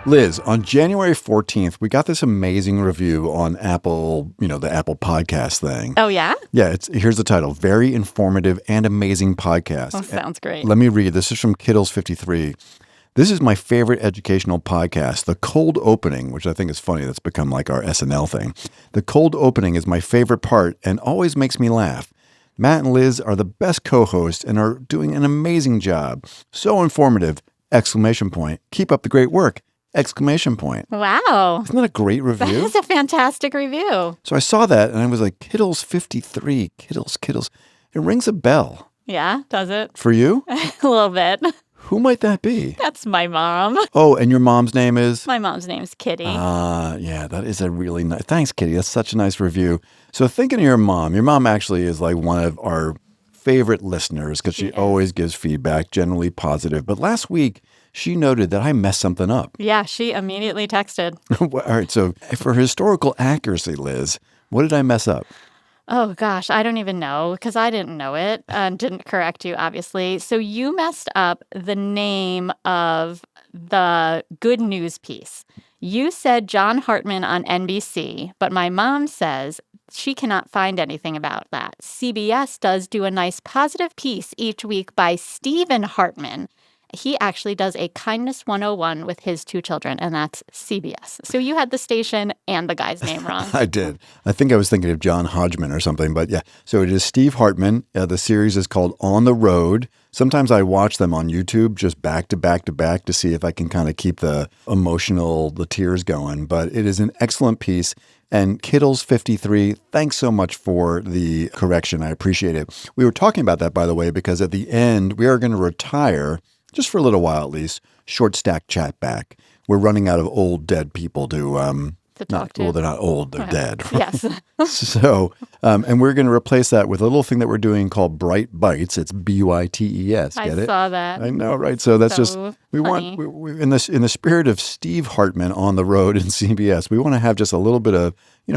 Liz, on January 14th, we got this amazing review on Apple, the Apple podcast thing. Oh, yeah? Yeah, here's the title, Very Informative and Amazing Podcast. Oh, sounds great. Let me read. This is from Kittles53. This is my favorite educational podcast, The Cold Opening, which I think is funny. That's become like our SNL thing. The cold opening is my favorite part and always makes me laugh. Matt and Liz are the best co-hosts and are doing an amazing job. So informative! Exclamation point. Keep up the great work! Exclamation point. Wow. Isn't that a great review? That's a fantastic review. So I saw that and I was like, Kittles53, Kittles. It rings a bell. Yeah, does it? For you? A little bit. Who might that be? That's my mom. Oh, and your mom's name is? My mom's name's Kitty. Yeah, that is a really nice. Thanks, Kitty. That's such a nice review. So thinking of your mom actually is like one of our favorite listeners because she always gives feedback, generally positive. But last week, she noted that I messed something up. Yeah, she immediately texted. All right, so for historical accuracy, Liz, what did I mess up? Oh, gosh, I don't even know because I didn't know it and didn't correct you, obviously. So you messed up the name of the good news piece. You said John Hartman on NBC, but my mom says she cannot find anything about that. CBS does do a nice positive piece each week by Stephen Hartman. He actually does a Kindness 101 with his two children, and that's CBS. So you had the station and the guy's name wrong. I did. I think I was thinking of John Hodgman or something, but yeah. So it is Steve Hartman. The series is called On the Road. Sometimes I watch them on YouTube just back to back to back to see if I can kind of keep the tears going. But it is an excellent piece. And Kittles53, thanks so much for the correction. I appreciate it. We were talking about that, by the way, because at the end, we are going to retire, just for a little while at least, short stack chat back. We're running out of old dead people to talk to. Well, they're not old, they're dead. Yes. So, and we're going to replace that with a little thing that we're doing called Bright Bites. It's BYTES. Get it? I saw that. I know, right? So that's So we funny. want in the spirit of Steve Hartman on the road in CBS. We want to have just a little bit of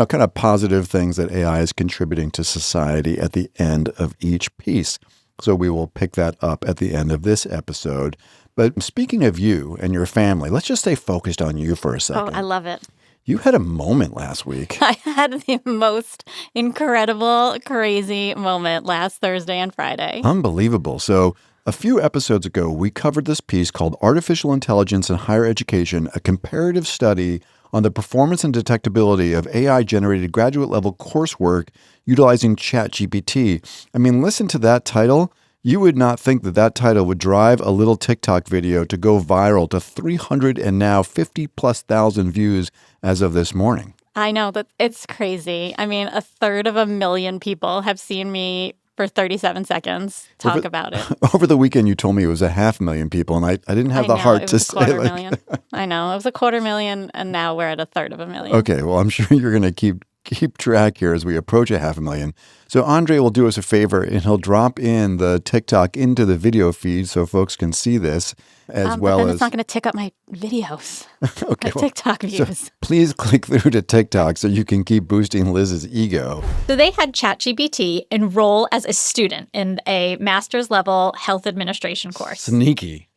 kind of positive things that AI is contributing to society at the end of each piece. So we will pick that up at the end of this episode. But speaking of you and your family, let's just stay focused on you for a second. Oh, I love it. You had a moment last week. I had the most incredible, crazy moment last Thursday and Friday. Unbelievable. So a few episodes ago, we covered this piece called Artificial Intelligence in Higher Education, a comparative study on the performance and detectability of AI-generated graduate-level coursework utilizing ChatGPT. I mean, listen to that title. You would not think that title would drive a little TikTok video to go viral to 300 and now 50+ thousand views as of this morning. I know that it's crazy. I mean, 1/3 people have seen me for 37 seconds talk about it. Over the weekend, you told me it was 500,000 people, and I didn't have the heart to say $250,000. I know. It was 250,000, and now we're at 1/3. Okay, well, I'm sure you're going to keep track here as we approach 500,000. So Andre will do us a favor, and he'll drop in the TikTok into the video feed so folks can see this as well but then as... it's not going to tick up my videos, okay, my TikTok views. So please click through to TikTok so you can keep boosting Liz's ego. So they had ChatGPT enroll as a student in a master's level health administration course. Sneaky.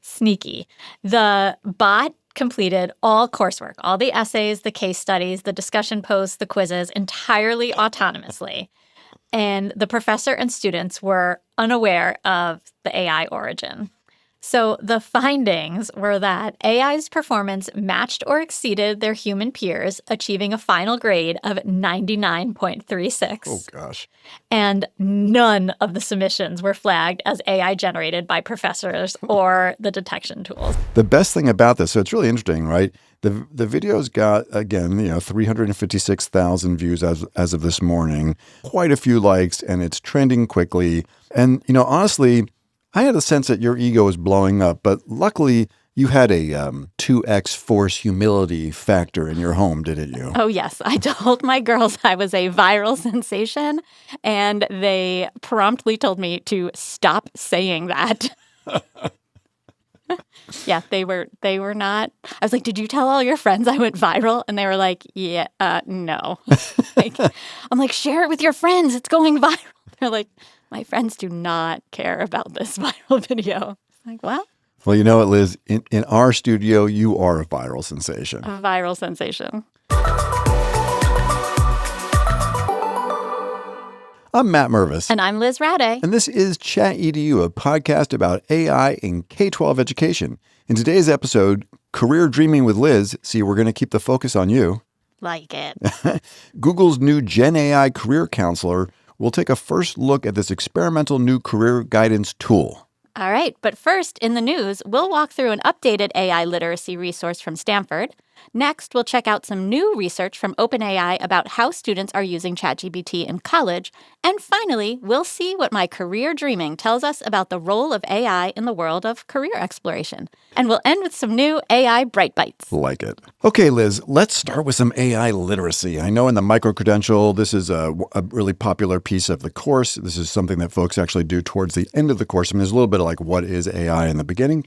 The bot completed all coursework, all the essays, the case studies, the discussion posts, the quizzes entirely autonomously. And the professor and students were unaware of the AI origin. So the findings were that AI's performance matched or exceeded their human peers, achieving a final grade of 99.36. Oh, gosh. And none of the submissions were flagged as AI generated by professors or the detection tools. The best thing about this, so it's really interesting, right? The video's got, again, 356,000 views as of this morning, quite a few likes, and it's trending quickly. And, honestly, I had a sense that your ego was blowing up, but luckily you had a 2x force humility factor in your home, didn't you? Oh, yes. I told my girls I was a viral sensation, and they promptly told me to stop saying that. Yeah, they were not. I was like, did you tell all your friends I went viral? And they were like, yeah, no. I'm like, share it with your friends. It's going viral. They're like, my friends do not care about this viral video. I'm like, well, Well, you know what, Liz? In our studio, you are a viral sensation. A viral sensation. I'm Matt Mervis. And I'm Liz Rade. And this is ChatEDU, a podcast about AI in K-12 education. In today's episode, Career Dreaming with Liz. See, we're going to keep the focus on you. Like it. Google's new Gen AI career counselor will take a first look at this experimental new career guidance tool. All right, but first, in the news, we'll walk through an updated AI literacy resource from Stanford. Next, we'll check out some new research from OpenAI about how students are using ChatGPT in college. And finally, we'll see what my career dreaming tells us about the role of AI in the world of career exploration. And we'll end with some new AI Bright Bites. Like it. Okay, Liz, let's start with some AI literacy. I know in the micro-credential, this is a really popular piece of the course. This is something that folks actually do towards the end of the course. I mean, there's a little bit of like, what is AI in the beginning?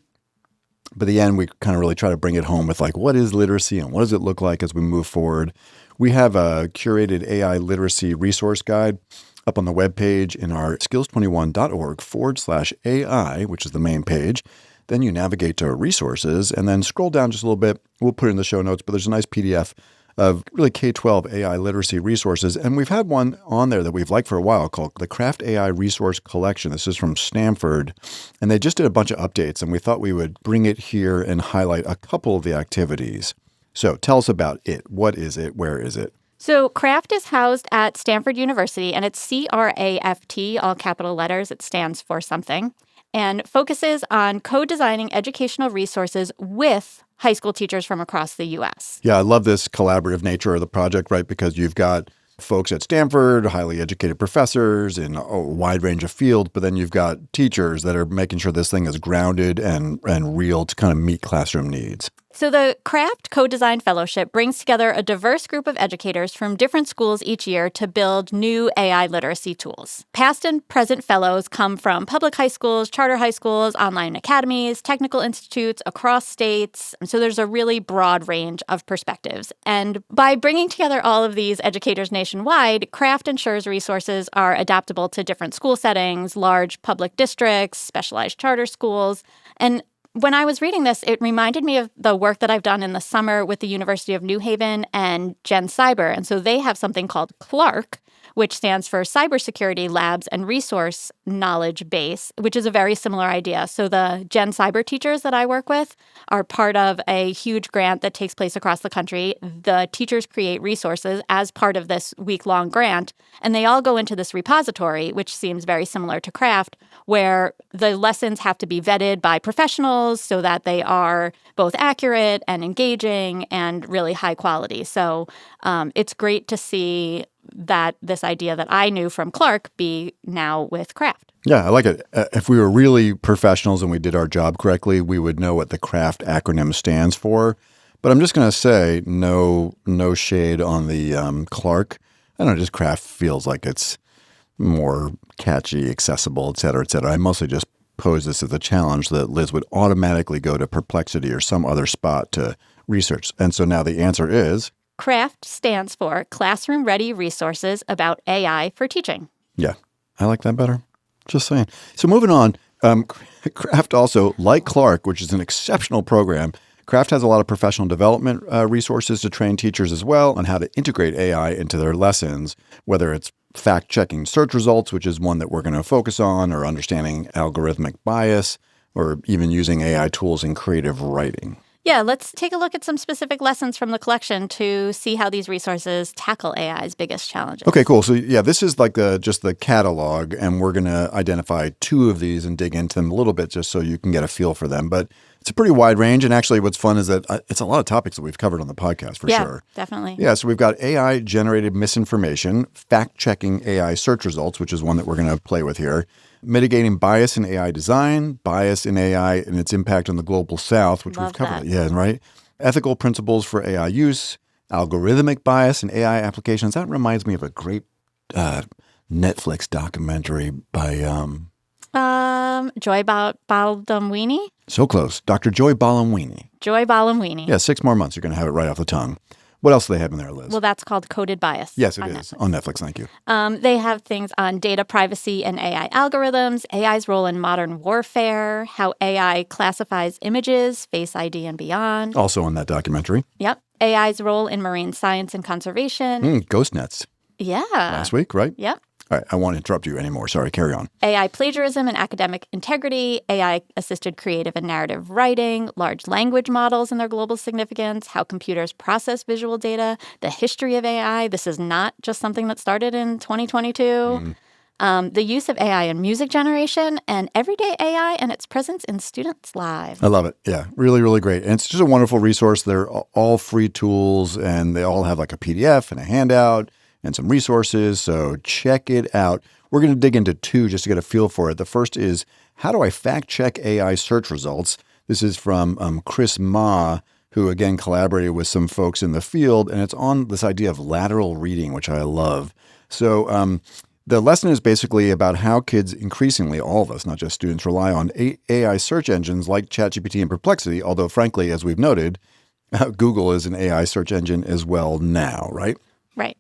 But at the end, we kind of really try to bring it home with like, what is literacy and what does it look like as we move forward? We have a curated AI literacy resource guide up on the webpage in our skills21.org/AI, which is the main page. Then you navigate to resources and then scroll down just a little bit. We'll put it in the show notes, but there's a nice PDF of really K-12 AI literacy resources. And we've had one on there that we've liked for a while called the Craft AI Resource Collection. This is from Stanford. And they just did a bunch of updates, and we thought we would bring it here and highlight a couple of the activities. So tell us about it. What is it? Where is it? So CRAFT is housed at Stanford University, and it's CRAFT, all capital letters. It stands for something, and focuses on co-designing educational resources with high school teachers from across the U.S. Yeah, I love this collaborative nature of the project, right? Because you've got folks at Stanford, highly educated professors in a wide range of fields, but then you've got teachers that are making sure this thing is grounded and real to kind of meet classroom needs. So the CRAFT Co-Design Fellowship brings together a diverse group of educators from different schools each year to build new AI literacy tools. Past and present fellows come from public high schools, charter high schools, online academies, technical institutes across states. So there's a really broad range of perspectives. And by bringing together all of these educators nationwide, CRAFT ensures resources are adaptable to different school settings, large public districts, specialized charter schools, and when I was reading this, it reminded me of the work that I've done in the summer with the University of New Haven and Gen Cyber. And so they have something called CLARK, which stands for Cybersecurity Labs and Resource Knowledge Base, which is a very similar idea. So the Gen Cyber teachers that I work with are part of a huge grant that takes place across the country. The teachers create resources as part of this week-long grant, and they all go into this repository, which seems very similar to CRAFT, where the lessons have to be vetted by professionals so that they are both accurate and engaging and really high quality. So it's great to see that this idea that I knew from Clark be now with CRAFT. Yeah, I like it. If we were really professionals and we did our job correctly, we would know what the CRAFT acronym stands for. But I'm just going to say no shade on the Clark. I don't know, just CRAFT feels like it's more catchy, accessible, et cetera, et cetera. I mostly just pose this as a challenge that Liz would automatically go to Perplexity or some other spot to research. And so now the answer is? CRAFT stands for Classroom Ready Resources About AI for Teaching. Yeah, I like that better. Just saying. So moving on, CRAFT also, like Clark, which is an exceptional program, CRAFT has a lot of professional development resources to train teachers as well on how to integrate AI into their lessons, whether it's fact-checking search results, which is one that we're going to focus on, or understanding algorithmic bias, or even using AI tools in creative writing. Yeah, let's take a look at some specific lessons from the collection to see how these resources tackle AI's biggest challenges. Okay, cool. So yeah, this is like just the catalog, and we're going to identify two of these and dig into them a little bit just so you can get a feel for them. But it's a pretty wide range, and actually what's fun is that it's a lot of topics that we've covered on the podcast for sure. Yeah, definitely. Yeah, so we've got AI-generated misinformation, fact-checking AI search results, which is one that we're going to play with here, mitigating bias in AI design, bias in AI and its impact on the global south, which we've covered. Yeah, right. Ethical principles for AI use, algorithmic bias in AI applications. That reminds me of a great Netflix documentary by Joy Baldwini. So close, Dr. Joy Baldwini. Joy Baldwini. Yeah, 6 more months. You're going to have it right off the tongue. What else do they have in there, Liz? Well, that's called Coded Bias. Yes, it on is. Netflix. On Netflix, thank you. They have things on data privacy and AI algorithms, AI's role in modern warfare, how AI classifies images, Face ID and beyond. Also on that documentary. Yep. AI's role in marine science and conservation. Ghost nets. Yeah. Last week, right? Yep. All right, I won't interrupt you anymore. Sorry, carry on. AI plagiarism and academic integrity, AI-assisted creative and narrative writing, large language models and their global significance, how computers process visual data, the history of AI. This is not just something that started in 2022. The use of AI in music generation and everyday AI and its presence in students' lives. I love it. Yeah, really, really great. And it's just a wonderful resource. They're all free tools, and they all have like a PDF and a handout and some resources. So check it out. We're going to dig into two just to get a feel for it. The first is, how do I fact check AI search results? This is from Chris Ma, who again collaborated with some folks in the field, and it's on this idea of lateral reading, which I love. So the lesson is basically about how kids increasingly, all of us, not just students, rely on AI search engines like ChatGPT and Perplexity, although frankly, as we've noted, Google is an AI search engine as well now, right? Right.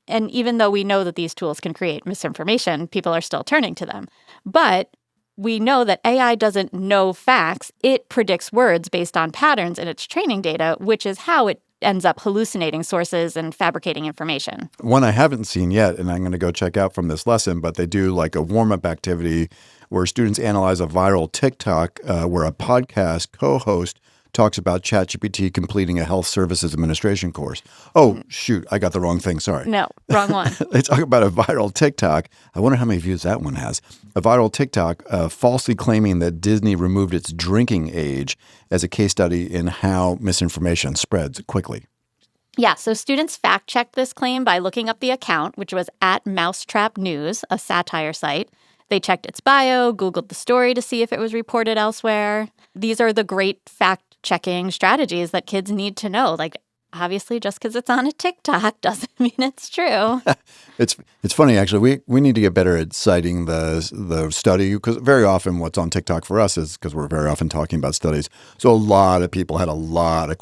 And even though we know that these tools can create misinformation, people are still turning to them. But we know that AI doesn't know facts. It predicts words based on patterns in its training data, which is how it ends up hallucinating sources and fabricating information. One I haven't seen yet, and I'm going to go check out from this lesson, but they do like a warm-up activity where students analyze a viral TikTok where a podcast co-host talks about ChatGPT completing a health services administration course. Oh, shoot, I got the wrong thing. Sorry. No, wrong one. They talk about a viral TikTok. I wonder how many views that one has. A viral TikTok falsely claiming that Disney removed its drinking age as a case study in how misinformation spreads quickly. Yeah, so students fact-checked this claim by looking up the account, which was at Mousetrap News, a satire site. They checked its bio, Googled the story to see if it was reported elsewhere. These are the great fact-checking strategies that kids need to know. Like, obviously, just because it's on a TikTok doesn't mean it's true. It's funny, actually. We need to get better at citing the study, because very often what's on TikTok for us is because we're very often talking about studies. So a lot of people had a lot of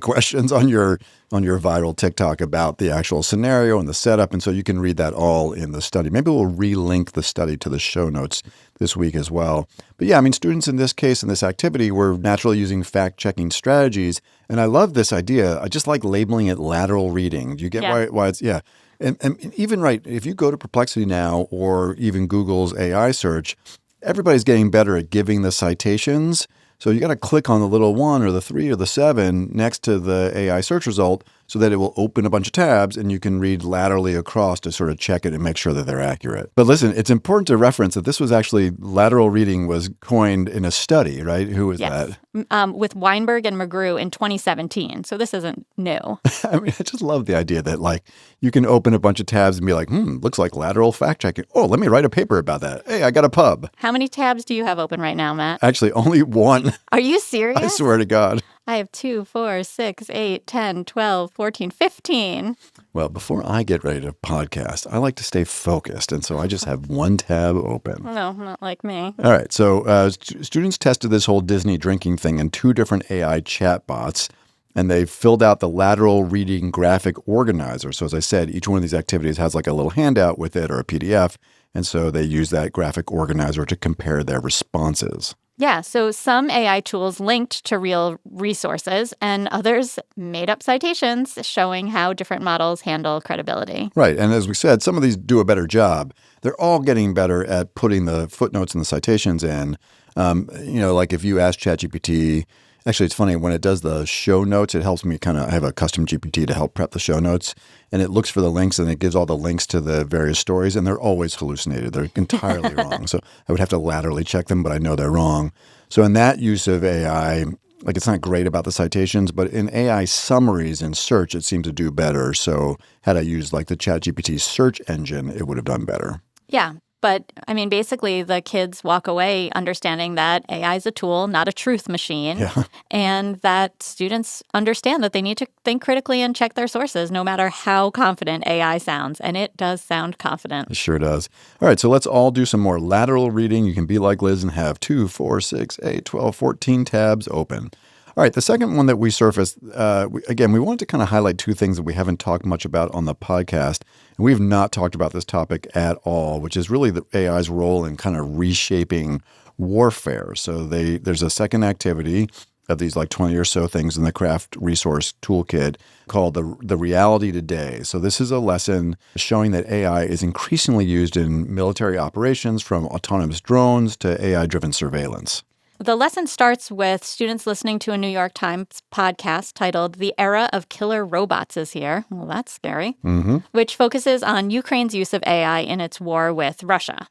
questions on your viral TikTok about the actual scenario and the setup, and so you can read that all in the study. Maybe we'll relink the study to the show notes this week as well. But yeah, I mean, students in this case, in this activity, were naturally using fact-checking strategies, and I love this idea. I just like labeling it lateral reading. Do you get why it's, yeah. And even right, if you go to Perplexity now or even Google's AI search, everybody's getting better at giving the citations. So you got to click on the little 1 or the 3 or the 7 next to the AI search result so that it will open a bunch of tabs and you can read laterally across to sort of check it and make sure that they're accurate. But listen, it's important to reference that this was actually, lateral reading was coined in a study, right? Who was that? With Weinberg and McGrew in 2017. So this isn't new. I mean, I just love the idea that like you can open a bunch of tabs and be like, looks like lateral fact checking. Oh, let me write a paper about that. Hey, I got a pub. How many tabs do you have open right now, Matt? Actually, only one. Are you serious? I swear to God. I have 2, 4, 6, 8, 10, 12, 14, 15. Well, before I get ready to podcast, I like to stay focused. And so I just have one tab open. No, not like me. All right. So students tested this whole Disney drinking thing in 2 different AI chatbots, and they filled out the lateral reading graphic organizer. So as I said, each one of these activities has like a little handout with it or a PDF. And so they use that graphic organizer to compare their responses. Yeah, so some AI tools linked to real resources and others made up citations showing how different models handle credibility. Right. And as we said, some of these do a better job. They're all getting better at putting the footnotes and the citations in. Like if you ask ChatGPT, actually, it's funny, when it does the show notes, it helps me I have a custom GPT to help prep the show notes, and it looks for the links and it gives all the links to the various stories, and they're always hallucinated. They're entirely wrong. So I would have to laterally check them, but I know they're wrong. So in that use of AI, like it's not great about the citations, but in AI summaries and search, it seems to do better. So had I used like the ChatGPT search engine, it would have done better. Yeah. But, I mean, basically, the kids walk away understanding that AI is a tool, not a truth machine, and that students understand that they need to think critically and check their sources, no matter how confident AI sounds. And it does sound confident. It sure does. All right, so let's all do some more lateral reading. You can be like Liz and have 2, 4, 6, 8, 12, 14 tabs open. All right, the second one that we surfaced, we wanted to kind of highlight two things that we haven't talked much about on the podcast. And we've not talked about this topic at all, which is really the AI's role in kind of reshaping warfare. So there's a second activity of these like 20 or so things in the craft resource toolkit called the reality today. So this is a lesson showing that AI is increasingly used in military operations, from autonomous drones to AI-driven surveillance. The lesson starts with students listening to a New York Times podcast titled "The Era of Killer Robots is Here." Well, that's scary. Which focuses on Ukraine's use of AI in its war with Russia.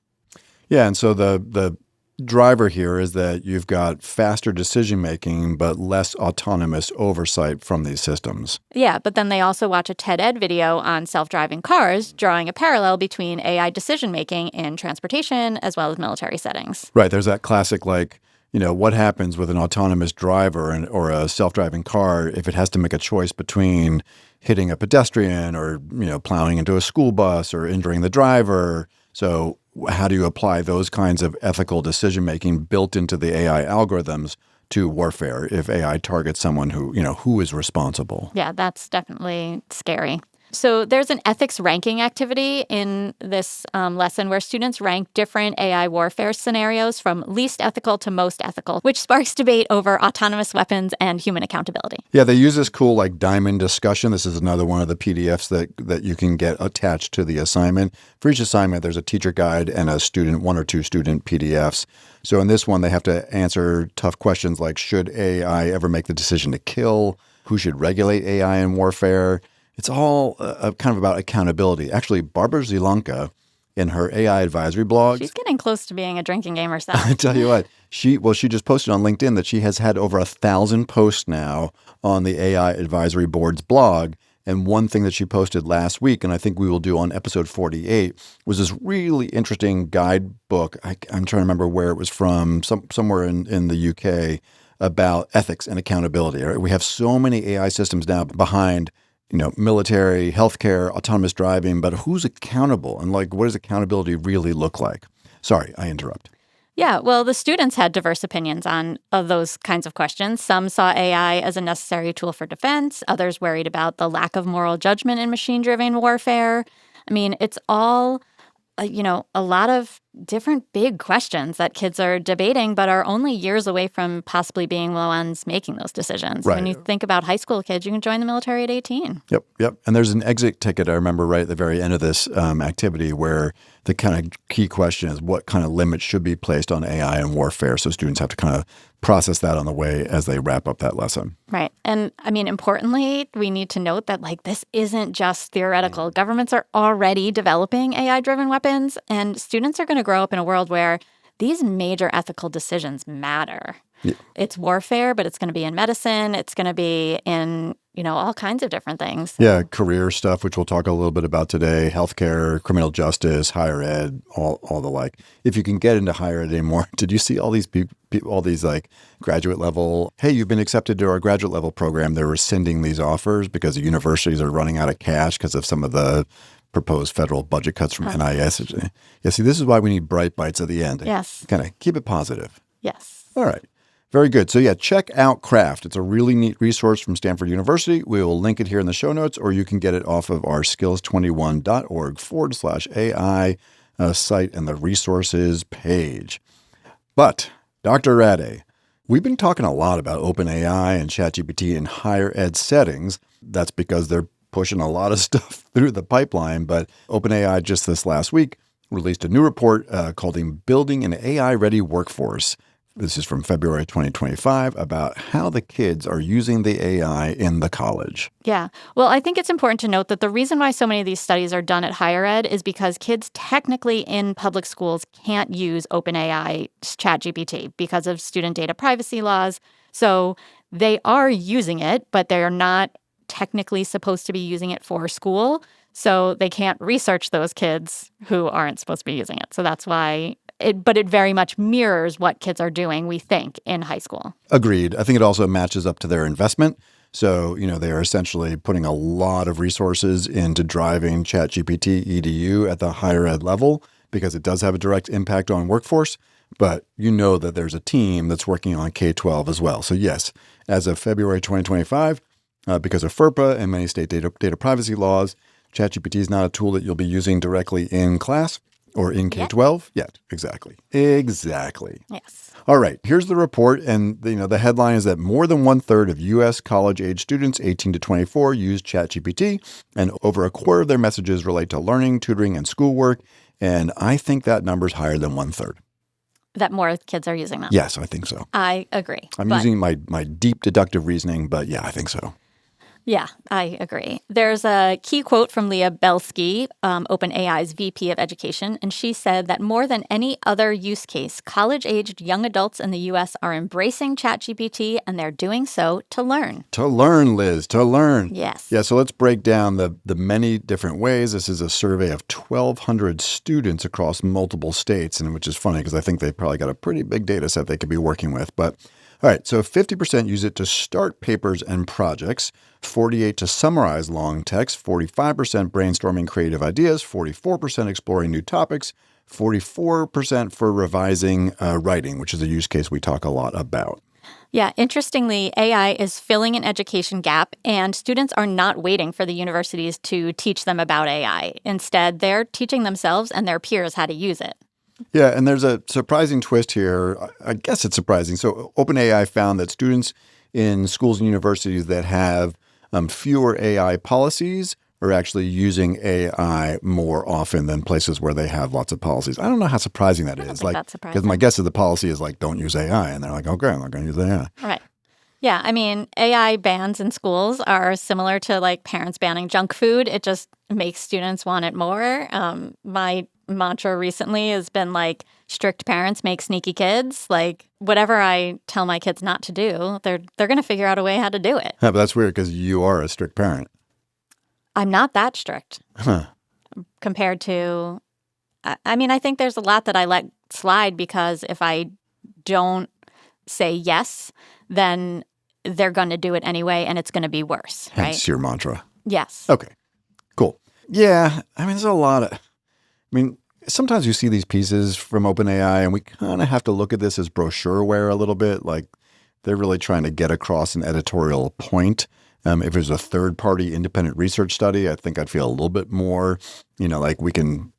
Yeah, and so the driver here is that you've got faster decision-making but less autonomous oversight from these systems. Yeah, but then they also watch a TED-Ed video on self-driving cars, drawing a parallel between AI decision-making in transportation as well as military settings. Right, there's that classic, like, what happens with an autonomous driver or a self-driving car if it has to make a choice between hitting a pedestrian or, plowing into a school bus or injuring the driver. So how do you apply those kinds of ethical decision-making built into the AI algorithms to warfare if AI targets someone who is responsible? Yeah, that's definitely scary. So there's an ethics ranking activity in this lesson where students rank different AI warfare scenarios from least ethical to most ethical, which sparks debate over autonomous weapons and human accountability. Yeah, they use this cool like diamond discussion. This is another one of the PDFs that you can get attached to the assignment. For each assignment, there's a teacher guide and one or two student PDFs. So in this one, they have to answer tough questions like, should AI ever make the decision to kill? Who should regulate AI in warfare? It's all kind of about accountability. Actually, Barbara Zielonka, in her AI advisory blog, she's getting close to being a drinking game herself. I tell you what, she just posted on LinkedIn that she has had over 1,000 posts now on the AI advisory board's blog. And one thing that she posted last week, and I think we will do on episode 48, was this really interesting guidebook. I'm trying to remember where it was from, somewhere in the UK, about ethics and accountability. Right? We have so many AI systems now behind military, healthcare, autonomous driving, but who's accountable? And what does accountability really look like? Sorry, I interrupt. Yeah, well, the students had diverse opinions on those kinds of questions. Some saw AI as a necessary tool for defense. Others worried about the lack of moral judgment in machine-driven warfare. I mean, it's all, a lot of different big questions that kids are debating, but are only years away from possibly being the ones making those decisions. Right. When you think about high school kids, you can join the military at 18. Yep. And there's an exit ticket, I remember, right at the very end of this activity, where the kind of key question is what kind of limits should be placed on AI and warfare. So students have to kind of process that on the way as they wrap up that lesson. Right. And I mean, importantly, we need to note that this isn't just theoretical. Governments are already developing AI-driven weapons, and students are going to grow up in a world where these major ethical decisions matter. Yeah. It's warfare, but it's going to be in medicine. It's going to be in, all kinds of different things. So. Yeah, career stuff, which we'll talk a little bit about today, healthcare, criminal justice, higher ed, all the like. If you can get into higher ed anymore, did you see all these people, all these graduate level, hey, you've been accepted to our graduate level program. They're rescinding these offers because the universities are running out of cash because of some of the proposed federal budget cuts from NIS. Yeah, see, this is why we need bright bites at the end. Yes. Kind of keep it positive. Yes. All right. Very good. So yeah, check out Craft. It's a really neat resource from Stanford University. We will link it here in the show notes, or you can get it off of our skills21.org/AI site and the resources page. But Dr. Rade, we've been talking a lot about OpenAI and ChatGPT in higher ed settings. That's because they're pushing a lot of stuff through the pipeline. But OpenAI just this last week released a new report called Building an AI-Ready Workforce. This is from February 2025 about how the kids are using the AI in the college. Yeah. Well, I think it's important to note that the reason why so many of these studies are done at higher ed is because kids technically in public schools can't use OpenAI ChatGPT because of student data privacy laws. So they are using it, but they're not technically supposed to be using it for school. So they can't research those kids who aren't supposed to be using it. So that's why but it very much mirrors what kids are doing, we think, in high school. Agreed. I think it also matches up to their investment. So, they are essentially putting a lot of resources into driving ChatGPT EDU at the higher ed level because it does have a direct impact on workforce. but you know that there's a team that's working on K-12 as well. So yes, as of February 2025, because of FERPA and many state data privacy laws, ChatGPT is not a tool that you'll be using directly in class or in K-12 yet. Exactly. Yes. All right, here's the report, and the headline is that more than 1/3 of U.S. college-age students 18 to 24 use ChatGPT, and over a quarter of their messages relate to learning, tutoring, and schoolwork. And I think that number's higher than 1/3. That more kids are using them. Yes, I think so. I agree. I'm using my deep deductive reasoning, but yeah, I think so. Yeah, I agree. There's a key quote from Leah Belsky, OpenAI's VP of Education, and she said that more than any other use case, college-aged young adults in the U.S. are embracing ChatGPT, and they're doing so to learn. To learn, Liz, to learn. Yes. Yeah, so let's break down the many different ways. This is a survey of 1,200 students across multiple states, and which is funny because I think they've probably got a pretty big data set they could be working with. But all right, so 50% use it to start papers and projects, 48% to summarize long text, 45% brainstorming creative ideas, 44% exploring new topics, 44% for revising writing, which is a use case we talk a lot about. Yeah, interestingly, AI is filling an education gap, and students are not waiting for the universities to teach them about AI. Instead, they're teaching themselves and their peers how to use it. Yeah, and there's a surprising twist here. I guess it's surprising. So OpenAI found that students in schools and universities that have fewer AI policies are actually using AI more often than places where they have lots of policies. I don't know how surprising that is. That's surprising. Because my guess is the policy is like, don't use AI. And they're like, okay, I'm not going to use AI. Right. Yeah, I mean, AI bans in schools are similar to like parents banning junk food. It just makes students want it more. My mantra recently has been like, strict parents make sneaky kids. Like whatever I tell my kids not to do, they're going to figure out a way how to do it. Yeah, but that's weird because you are a strict parent. I'm not that strict Huh. compared to, I mean, I think there's a lot that I let slide because if I don't say yes, then they're going to do it anyway and it's going to be worse, right? Hence your mantra. Yes. Okay, cool. Yeah, I mean, there's a lot of, sometimes you see these pieces from OpenAI and we kind of have to look at this as brochureware a little bit. Like they're really trying to get across an editorial point. If there's a third-party independent research study, I think I'd feel a little bit more, like we can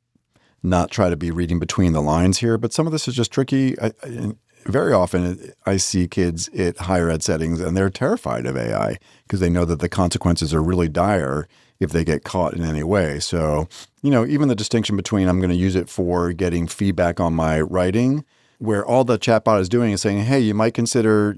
not try to be reading between the lines here. But some of this is just tricky. Very often I see kids at higher ed settings and they're terrified of AI because they know that the consequences are really dire if they get caught in any way. So, even the distinction between I'm going to use it for getting feedback on my writing, where all the chatbot is doing is saying, hey, you might consider,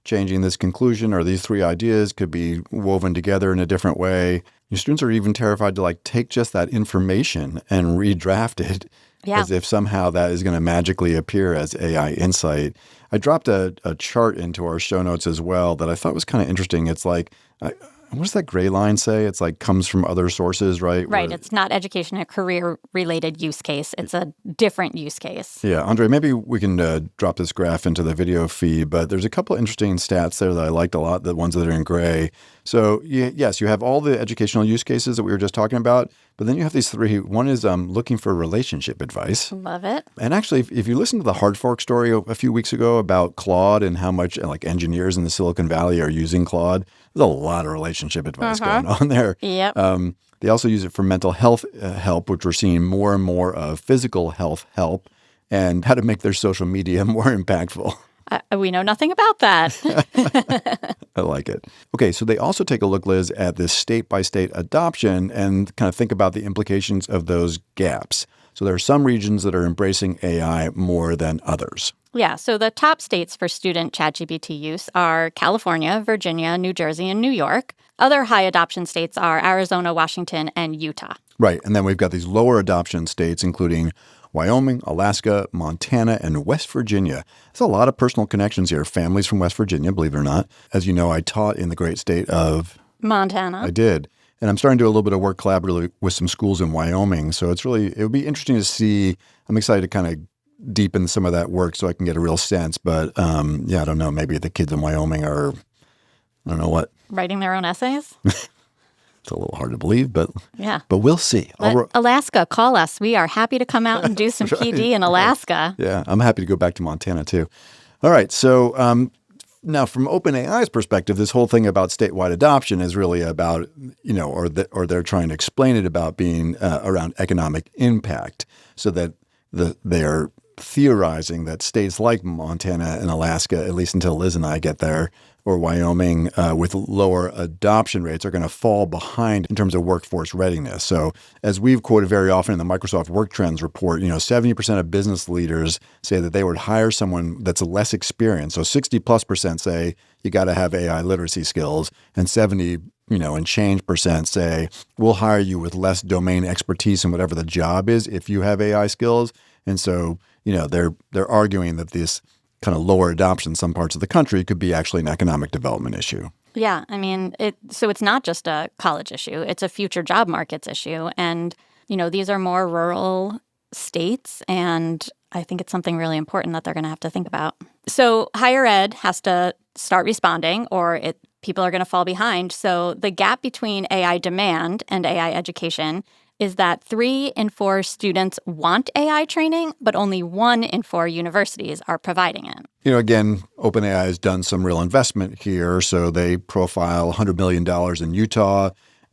changing this conclusion or these 3 ideas could be woven together in a different way. Your students are even terrified to take just that information and redraft it as if somehow that is going to magically appear as AI insight. I dropped a chart into our show notes as well that I thought was kind of interesting. It's like, what does that gray line say? It's like comes from other sources, right? Right. It's not education, a career-related use case. It's a different use case. Yeah. Andre, maybe we can drop this graph into the video feed, but there's a couple of interesting stats there that I liked a lot, the ones that are in gray. So yes, you have all the educational use cases that we were just talking about, but then you have these 3. One is looking for relationship advice. Love it. And actually, if you listen to the hard fork story a few weeks ago about Claude and how much engineers in the Silicon Valley are using Claude, there's a lot of relationship advice going on there. Yep. They also use it for mental health help, which we're seeing more and more of physical health help, and how to make their social media more impactful. We know nothing about that. I like it. Okay, so they also take a look, Liz, at this state-by-state adoption and kind of think about the implications of those gaps. So there are some regions that are embracing AI more than others. Yeah, so the top states for student ChatGPT use are California, Virginia, New Jersey, and New York. Other high adoption states are Arizona, Washington, and Utah. Right, and then we've got these lower adoption states, including Wyoming, Alaska, Montana, and West Virginia. There's a lot of personal connections here. Families from West Virginia, believe it or not. As you know, I taught in the great state of Montana. I did. And I'm starting to do a little bit of work collaboratively with some schools in Wyoming. So it would be interesting to see. I'm excited to kind of deepen some of that work so I can get a real sense. But I don't know. Maybe the kids in Wyoming are, I don't know what. Writing their own essays? It's a little hard to believe, but Yeah. we'll see. Alaska, call us. We are happy to come out and do some PD in Alaska. Yeah, I'm happy to go back to Montana too. All right, so now from OpenAI's perspective, this whole thing about statewide adoption is really about, or they're trying to explain it about being around economic impact, so that they're theorizing that states like Montana and Alaska, at least until Liz and I get there, or Wyoming with lower adoption rates are going to fall behind in terms of workforce readiness. So as we've quoted very often in the Microsoft Work Trends report, 70% of business leaders say that they would hire someone that's less experienced. So 60+% say you got to have AI literacy skills, and 70 and change percent say we'll hire you with less domain expertise in whatever the job is if you have AI skills. And so, they're arguing that this kind of lower adoption in some parts of the country could be actually an economic development issue. Yeah, I mean, so it's not just a college issue. It's a future job markets issue. And, these are more rural states, and I think it's something really important that they're going to have to think about. So higher ed has to start responding, or people are going to fall behind. So the gap between AI demand and AI education is that 3 in 4 students want AI training, but only 1 in 4 universities are providing it. Again, OpenAI has done some real investment here. So they profile $100 million in Utah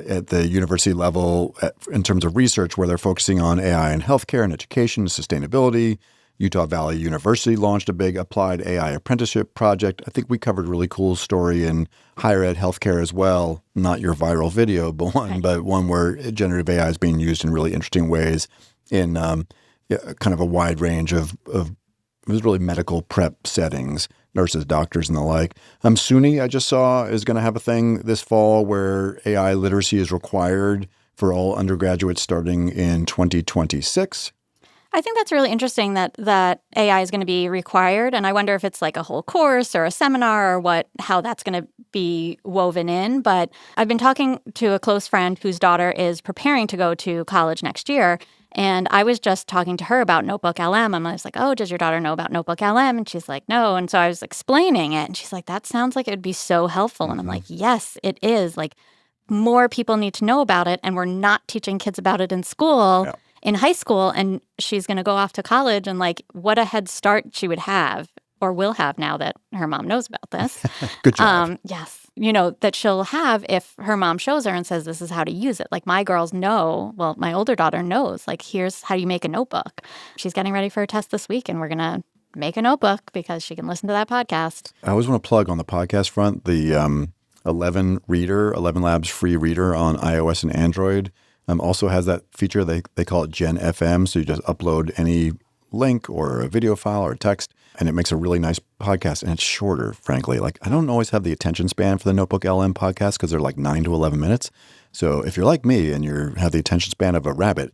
at the university level in terms of research, where they're focusing on AI in healthcare and education and sustainability. Utah Valley University launched a big applied AI apprenticeship project. I think we covered a really cool story in higher ed healthcare as well. Not your viral video, but one where generative AI is being used in really interesting ways in kind of a wide range of it was really medical prep settings, nurses, doctors, and the like. SUNY, I just saw, is going to have a thing this fall where AI literacy is required for all undergraduates starting in 2026. I think that's really interesting that AI is going to be required. And I wonder if it's like a whole course or a seminar or how that's going to be woven in. But I've been talking to a close friend whose daughter is preparing to go to college next year. And I was just talking to her about Notebook LM. And I was like, oh, does your daughter know about Notebook LM? And she's like, no. And so I was explaining it. And she's like, that sounds like it would be so helpful. And I'm like, yes, it is. Like, more people need to know about it. And we're not teaching kids about it in school. Yeah. In high school, and she's going to go off to college, and like what a head start she would have or will have now that her mom knows about this. Good job. Yes. That she'll have if her mom shows her and says, this is how to use it. Like my girls know, well, my older daughter knows, like, here's how you make a notebook. She's getting ready for a test this week, and we're going to make a notebook because she can listen to that podcast. I always want to plug on the podcast front, the 11 Labs free reader on iOS and Android. Also has that feature, they call it Gen FM, so you just upload any link or a video file or text, and it makes a really nice podcast, and it's shorter, frankly. Like, I don't always have the attention span for the Notebook LM podcast because they're like 9 to 11 minutes. So if you're like me and you have the attention span of a rabbit,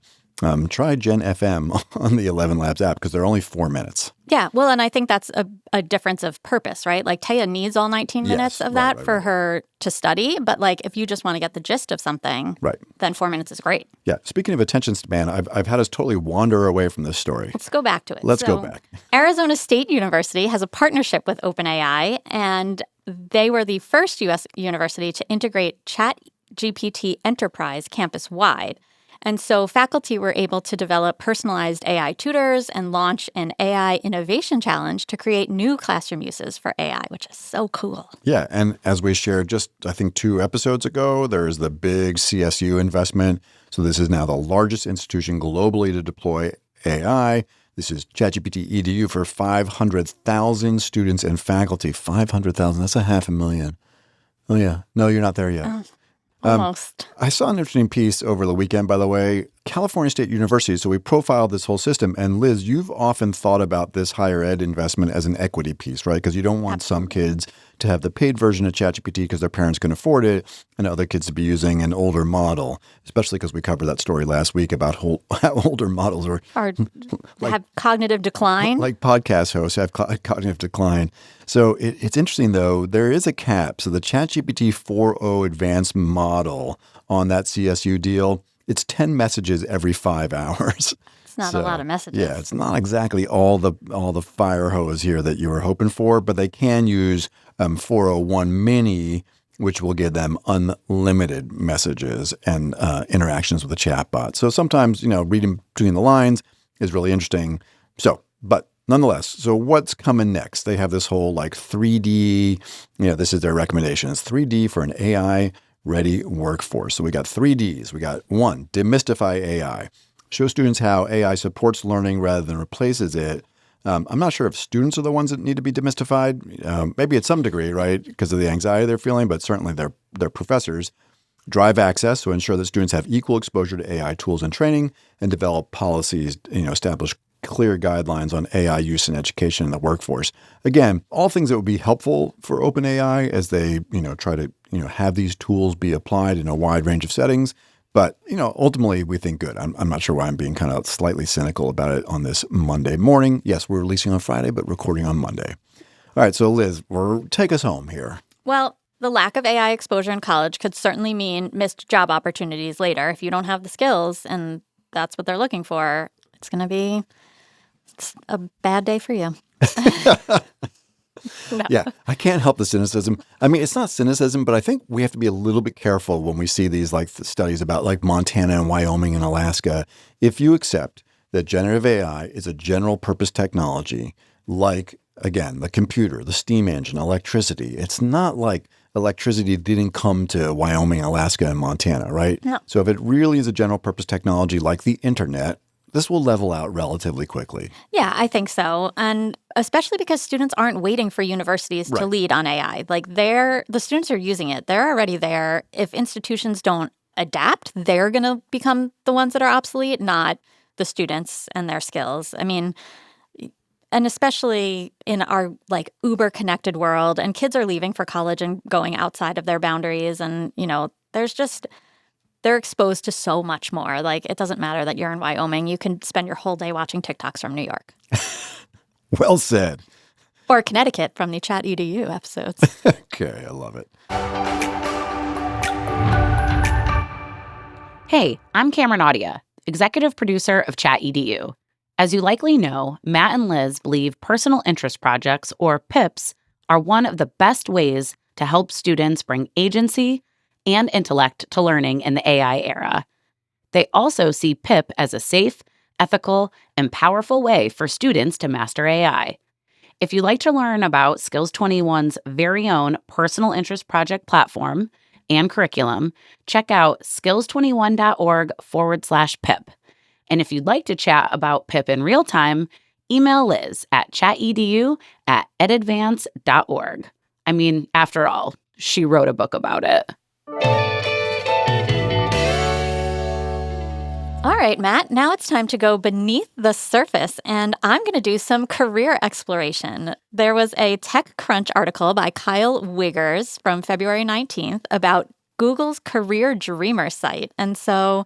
try Gen FM on the 11 Labs app because they're only 4 minutes. Yeah, well, and I think that's a difference of purpose, right? Like Taya needs all 19 minutes of that for her to study. But like if you just want to get the gist of something, then 4 minutes is great. Yeah. Speaking of attention span, I've had us totally wander away from this story. Let's go back to it. Let's go back. Arizona State University has a partnership with OpenAI, and they were the first U.S. university to integrate ChatGPT Enterprise campus-wide. And so faculty were able to develop personalized AI tutors and launch an AI innovation challenge to create new classroom uses for AI, which is so cool. Yeah. And as we shared just, I think, 2 episodes ago, there's the big CSU investment. So this is now the largest institution globally to deploy AI. This is ChatGPT EDU for 500,000 students and faculty. 500,000, that's 500,000. Oh, yeah. No, you're not there yet. Almost. I saw an interesting piece over the weekend, by the way, California State University. So we profiled this whole system. And Liz, you've often thought about this higher ed investment as an equity piece, right? Because you don't want some kids to have the paid version of ChatGPT because their parents can afford it, and other kids to be using an older model, especially because we covered that story last week about how older models are have cognitive decline. Like podcast hosts have cognitive decline. So it's interesting, though. There is a cap. So the ChatGPT 4.0 advanced model on that CSU deal, it's 10 messages every 5 hours. It's not a lot of messages. Yeah, it's not exactly all the fire hose here that you were hoping for, but they can use 401 mini which will give them unlimited messages and interactions with the chatbot. So sometimes, reading between the lines is really interesting. But nonetheless, so what's coming next? They have this whole 3D, this is their recommendation. It's 3D for an AI-ready workforce. So we got 3Ds. We got 1, demystify AI. Show students how AI supports learning rather than replaces it. I'm not sure if students are the ones that need to be demystified, maybe at some degree, right, because of the anxiety they're feeling, but certainly their professors. Drive access, so ensure that students have equal exposure to AI tools and training, and develop policies, establish clear guidelines on AI use in education in the workforce. Again, all things that would be helpful for OpenAI as they, try to, have these tools be applied in a wide range of settings. But, ultimately, we think good. I'm not sure why I'm being kind of slightly cynical about it on this Monday morning. Yes, we're releasing on Friday, but recording on Monday. All right, so Liz, take us home here. Well, the lack of AI exposure in college could certainly mean missed job opportunities later. If you don't have the skills and that's what they're looking for, it's going to be a bad day for you. No. Yeah, I can't help the cynicism. I mean, it's not cynicism, but I think we have to be a little bit careful when we see these studies about Montana and Wyoming and Alaska. If you accept that generative AI is a general purpose technology, again, the computer, the steam engine, electricity, it's not like electricity didn't come to Wyoming, Alaska, and Montana, right? No. So if it really is a general purpose technology like the internet, this will level out relatively quickly. Yeah, I think so. And especially because students aren't waiting for universities to lead on AI. The students are using it. They're already there. If institutions don't adapt, they're going to become the ones that are obsolete, not the students and their skills. I mean, and especially in our uber connected world, and kids are leaving for college and going outside of their boundaries. And, they're exposed to so much more. It doesn't matter that you're in Wyoming. You can spend your whole day watching TikToks from New York. Well said. Or Connecticut from the ChatEDU episodes. Okay, I love it. Hey, I'm Cameron Audia, executive producer of ChatEDU. As you likely know, Matt and Liz believe personal interest projects, or PIPs, are one of the best ways to help students bring agency and intellect to learning in the AI era. They also see PIP as a safe, ethical, and powerful way for students to master AI. If you'd like to learn about Skills 21's very own personal interest project platform and curriculum, check out skills21.org/PIP. And if you'd like to chat about PIP in real time, email Liz at chatedu@edadvance.org. I mean, after all, she wrote a book about it. All right, Matt, now it's time to go beneath the surface, and I'm going to do some career exploration. There was a TechCrunch article by Kyle Wiggers from February 19th about Google's Career Dreamer site. And so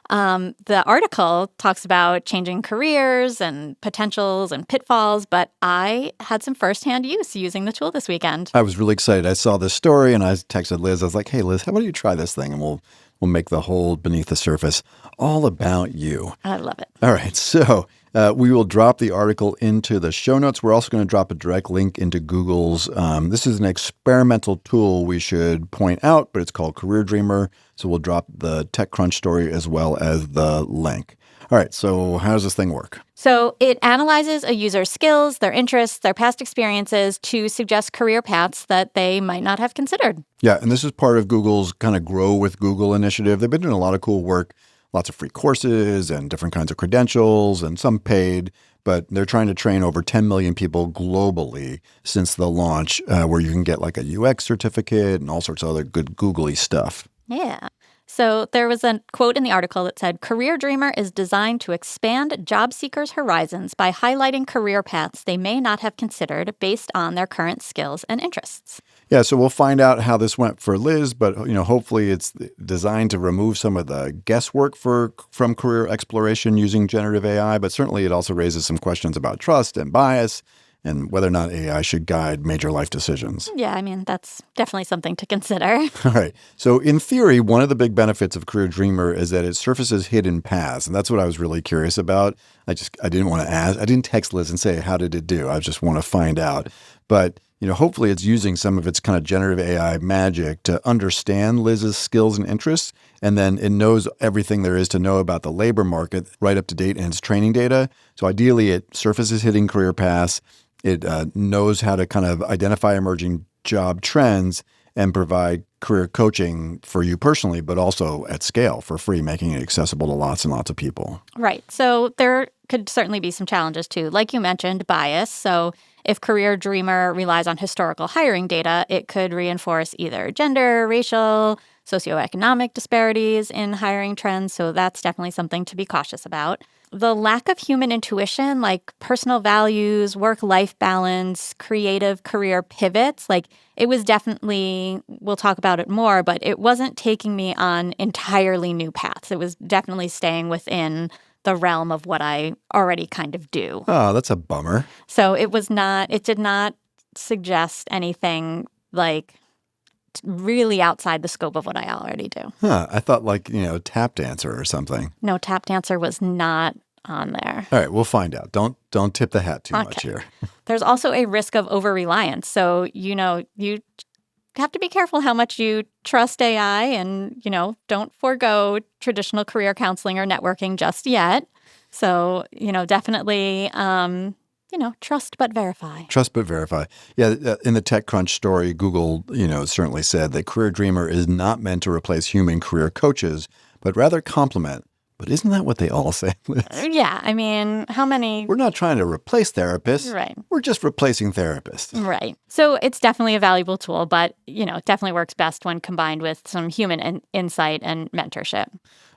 the article talks about changing careers and potentials and pitfalls, but I had some firsthand use using the tool this weekend. I was really excited. I saw this story and I texted Liz. I was like, hey, Liz, how about you try this thing and we'll make the whole beneath the surface all about you. I love it. All right. So we will drop the article into the show notes. We're also going to drop a direct link into Google's. This is an experimental tool we should point out, but it's called Career Dreamer. So we'll drop the TechCrunch story as well as the link. All right. So how does this thing work? So it analyzes a user's skills, their interests, their past experiences to suggest career paths that they might not have considered. Yeah. And this is part of Google's kind of Grow with Google initiative. They've been doing a lot of cool work, lots of free courses and different kinds of credentials and some paid, but they're trying to train over 10 million people globally since the launch, where you can get like a UX certificate and all sorts of other good googly stuff. Yeah. So there was a quote in the article that said, Career Dreamer is designed to expand job seekers' horizons by highlighting career paths they may not have considered based on their current skills and interests. Yeah, so we'll find out how this went for Liz, but hopefully it's designed to remove some of the guesswork from career exploration using generative AI, but certainly it also raises some questions about trust and bias and whether or not AI should guide major life decisions. Yeah, I mean, that's definitely something to consider. All right. So in theory, one of the big benefits of Career Dreamer is that it surfaces hidden paths. And that's what I was really curious about. I didn't want to ask. I didn't text Liz and say, how did it do? I just want to find out. But hopefully it's using some of its kind of generative AI magic to understand Liz's skills and interests. And then it knows everything there is to know about the labor market right up to date in its training data. So ideally, it surfaces hitting career paths. It knows how to kind of identify emerging job trends and provide career coaching for you personally, but also at scale for free, making it accessible to lots and lots of people. Right. So there could certainly be some challenges too. Like you mentioned, bias. So if Career Dreamer relies on historical hiring data, it could reinforce either gender, racial, socioeconomic disparities in hiring trends. So that's definitely something to be cautious about. The lack of human intuition, like personal values, work-life balance, creative career pivots, like it was definitely, we'll talk about it more, but it wasn't taking me on entirely new paths. It was definitely staying within the realm of what I already kind of do. Oh, that's a bummer. So it did not suggest anything like really outside the scope of what I already do. I thought tap dancer or something. No, tap dancer was not on there. All right, we'll find out. Don't tip the hat too much here. There's also a risk of over-reliance. So, you have to be careful how much you trust AI and, don't forego traditional career counseling or networking just yet. So, definitely, trust but verify. Trust but verify. Yeah, in the TechCrunch story, Google, certainly said that Career Dreamer is not meant to replace human career coaches, but rather complement. But isn't that what they all say, Liz? Yeah. I mean, how many? We're not trying to replace therapists. Right. We're just replacing therapists. Right. So it's definitely a valuable tool, but, it definitely works best when combined with some human insight and mentorship.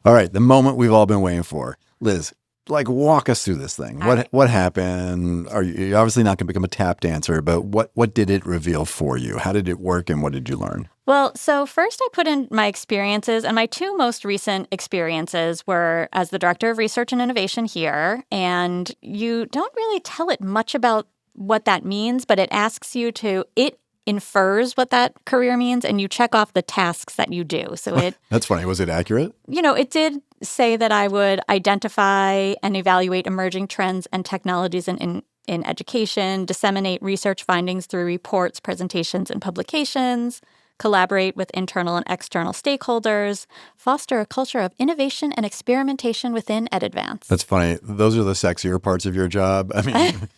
All right, the moment we've all been waiting for. Liz, walk us through this thing. All right. What happened? You're obviously not going to become a tap dancer, but what did it reveal for you? How did it work and what did you learn? Well, so first I put in my experiences, and my two most recent experiences were as the Director of Research and Innovation here, and you don't really tell it much about what that means, but it asks you it infers what that career means, and you check off the tasks that you do. So it... That's funny. Was it accurate? It did say that I would identify and evaluate emerging trends and technologies in education, disseminate research findings through reports, presentations, and publications, collaborate with internal and external stakeholders, foster a culture of innovation and experimentation within EdAdvance. That's funny. Those are the sexier parts of your job. I mean,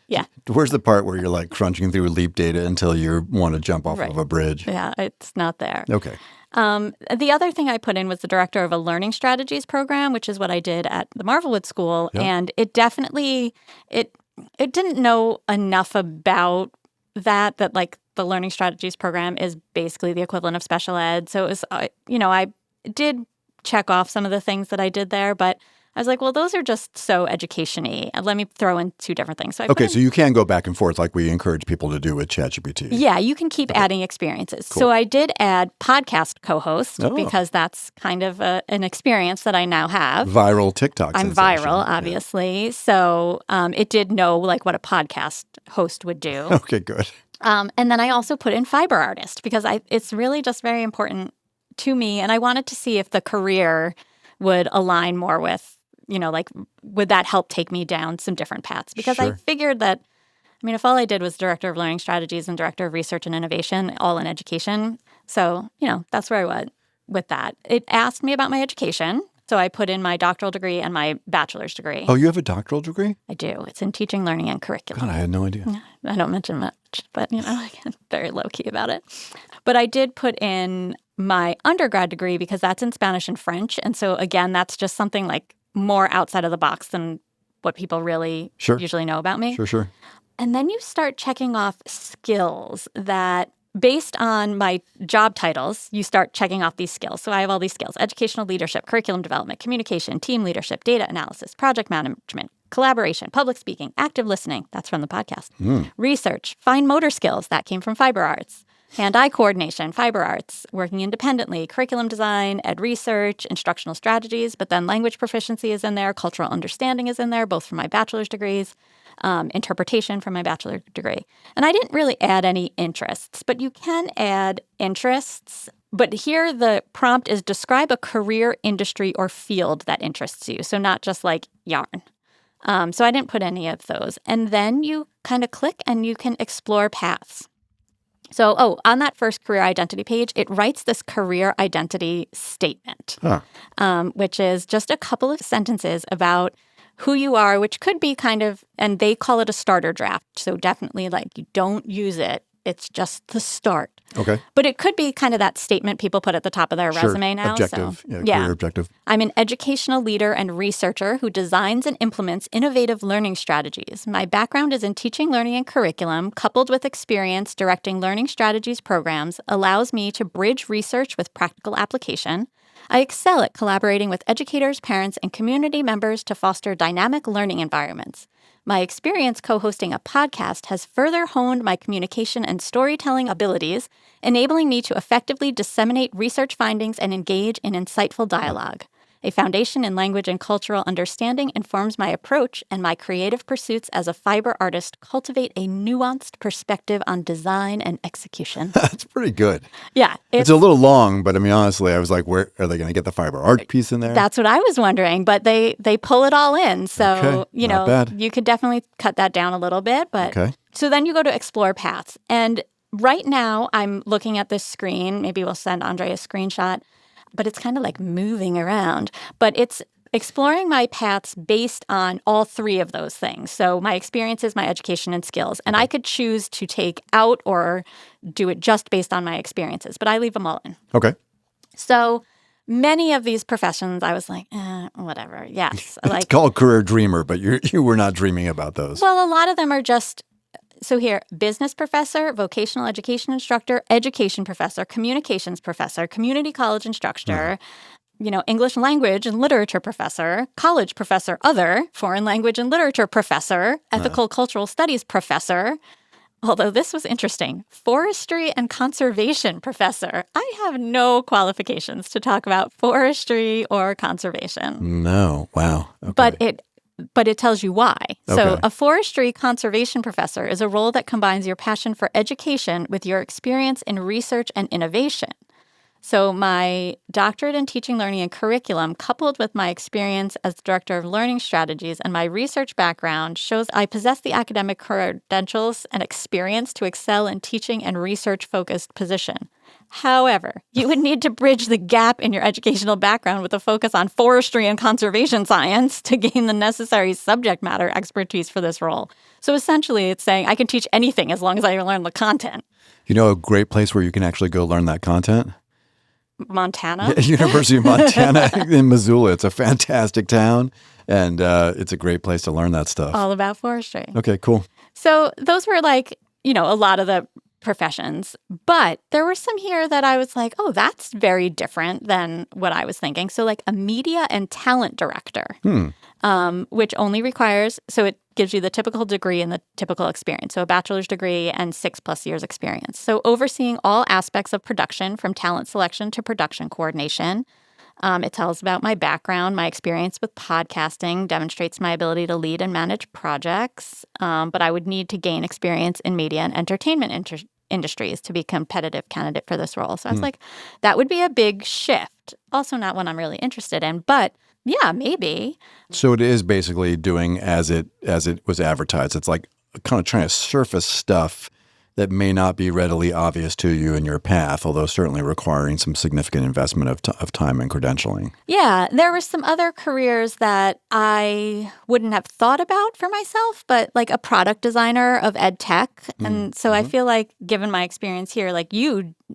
yeah. Where's the part where you're crunching through Leap data until you want to jump off of a bridge? Yeah, it's not there. Okay. The other thing I put in was the director of a learning strategies program, which is what I did at the Marvelwood School. Yep. And it definitely, it didn't know enough about that the learning strategies program is basically the equivalent of special ed. So it was, I did check off some of the things that I did there, but I was like, well, those are just so education-y. Let me throw in two different things. So so you can go back and forth like we encourage people to do with ChatGPT. Yeah, you can keep adding experiences. Cool. So I did add podcast co-host because that's kind of an experience that I now have. Viral TikTok I'm sensation. viral, obviously. Yeah. So it did know what a podcast host would do. Okay, good. And then I also put in fiber artist because it's really just very important to me. And I wanted to see if the career would align more with, would that help take me down some different paths? Because Sure. I figured that, if all I did was Director of Learning Strategies and Director of Research and Innovation, all in education. So, that's where I went with that. It asked me about my education. So I put in my doctoral degree and my bachelor's degree. Oh, you have a doctoral degree? I do. It's in teaching, learning, and curriculum. God, I had no idea. I don't mention much, but, I'm very low-key about it. But I did put in my undergrad degree because that's in Spanish and French. And so, again, that's just something more outside of the box than what people really usually know about me. Sure. And then you start checking off skills that, based on my job titles, you start checking off these skills. So I have all these skills: educational leadership, curriculum development, communication, team leadership, data analysis, project management, collaboration, public speaking, active listening. That's from the podcast. Research, fine motor skills. That came from fiber arts. Hand-eye coordination, fiber arts, working independently, curriculum design, ed research, instructional strategies, but then language proficiency is in there, cultural understanding is in there, both from my bachelor's degrees, interpretation from my bachelor's degree. And I didn't really add any interests, but you can add interests. But here the prompt is describe a career, industry, or field that interests you. So not just yarn. So I didn't put any of those. And then you kind of click and you can explore paths. So, on that first career identity page, it writes this career identity statement, which is just a couple of sentences about who you are, which could be kind of, and they call it a starter draft. So definitely like you don't use it. It's just the start. Okay. But it could be kind of that statement people put at the top of their resume now. Objective. So, Career objective. I'm an educational leader and researcher who designs and implements innovative learning strategies. My background is in teaching, learning, and curriculum, coupled with experience directing learning strategies programs, allows me to bridge research with practical application. I excel at collaborating with educators, parents, and community members to foster dynamic learning environments. My experience co-hosting a podcast has further honed my communication and storytelling abilities, enabling me to effectively disseminate research findings and engage in insightful dialogue. A foundation in language and cultural understanding informs my approach, and my creative pursuits as a fiber artist cultivate a nuanced perspective on design and execution. That's pretty good. Yeah. It's a little long, but I mean, honestly, I was like, where are they going to get the fiber art piece in there? That's what I was wondering, but they pull it all in. So, Okay, not bad. You could definitely cut that down a little bit. But Okay. So then you go to explore paths. And right now I'm looking at this screen. Maybe we'll send Andre a screenshot, but it's kind of like moving around. But it's exploring my paths based on all three of those things. So my experiences, my education, and skills. And I could choose to take out or do it just based on my experiences, but I leave them all in. Okay. So many of these professions, I was like, whatever. Yes. It's called career dreamer, but you were not dreaming about those. Well, a lot of them are just, so here, business professor, vocational education instructor, education professor, communications professor, community college instructor, English language and literature professor, college professor, other, foreign language and literature professor, ethical cultural studies professor. Although this was interesting, forestry and conservation professor. I have no qualifications to talk about forestry or conservation. No. Wow. Okay. But it tells you why. So Okay. a forestry conservation professor is a role that combines your passion for education with your experience in research and innovation. So my doctorate in teaching, learning, and curriculum, coupled with my experience as the director of learning strategies and my research background, shows I possess the academic credentials and experience to excel in teaching and research-focused position. However, you would need to bridge the gap in your educational background with a focus on forestry and conservation science to gain the necessary subject matter expertise for this role. So essentially, it's saying I can teach anything as long as I learn the content. You know a great place where you can actually go learn that content? Montana? Yeah, University of Montana in Missoula. It's a fantastic town, and it's a great place to learn that stuff. All about forestry. Okay, cool. So those were like, a lot of the professions. But there were some here that I was like, oh, that's very different than what I was thinking. So like a media and talent director, which only requires, so it gives you the typical degree and the typical experience. So a bachelor's degree and 6+ years experience. So overseeing all aspects of production from talent selection to production coordination. It tells about my background, my experience with podcasting, demonstrates my ability to lead and manage projects, but I would need to gain experience in media and entertainment industries to be a competitive candidate for this role. So I was like, that would be a big shift. Also not one I'm really interested in, but yeah, maybe. So it is basically doing as it was advertised. It's like kind of trying to surface stuff that may not be readily obvious to you in your path, although certainly requiring some significant investment of time and credentialing. Yeah, there were some other careers that I wouldn't have thought about for myself, but like a product designer of ed tech. And so I feel like given my experience here, like